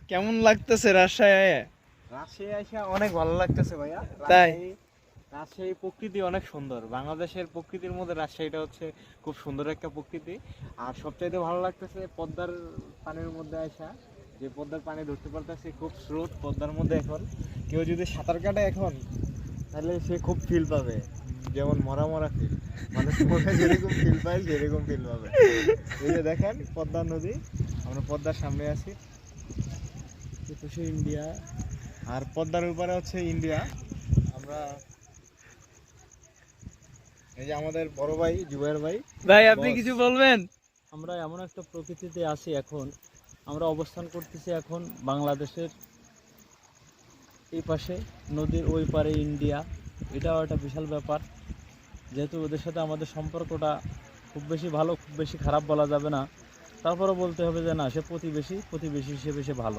কেমন লাগতেছে রাজশাহী? রাজশাহী এসে অনেক ভালো লাগতেছে ভাইয়া। তাই? রাজশাহী প্রকৃতি অনেক সুন্দর। বাংলাদেশের প্রকৃতির মধ্যে রাজশাহীটা হচ্ছে খুব সুন্দর একটা প্রকৃতি। আর সবচাইতে ভালো লাগতেছে পদ্মার পানির মধ্যে আসা, যে পদ্মার পানি ধরতে পারতেছে, খুব স্রোত পদ্মার মধ্যে। এখন কেউ যদি সাঁতার কাটে এখন, তাহলে সে খুব ফিল পাবে, যেমন মরা মরা ফিল, মানে মনে যেরকম ফিল পায় সেরকম ফিল পাবে। এই যে দেখেন পদ্মা নদী, আমরা পদ্মার সামনে আছি, এপাশে ইন্ডিয়া, আর পদ্মার উপরে হচ্ছে ইন্ডিয়া। আমরা এই যে আমাদের বড় ভাই জুবাইর ভাই। ভাই আপনি বস। কিছু বলবেন? আমরা এমন একটা প্রকৃতিতে আছি এখন, আমরা অবস্থান করতেছি এখন বাংলাদেশের এই পাশে, নদীর ওই পারে ইন্ডিয়া। এটাও একটা বিশাল ব্যাপার, যেহেতু ওদের সাথে আমাদের সম্পর্কটা খুব বেশি ভালো, খুব বেশি খারাপ বলা যাবে না, তারপরে বলতে হবে যে না, সে প্রতিবেশী, প্রতিবেশী হিসেবে সে ভালো।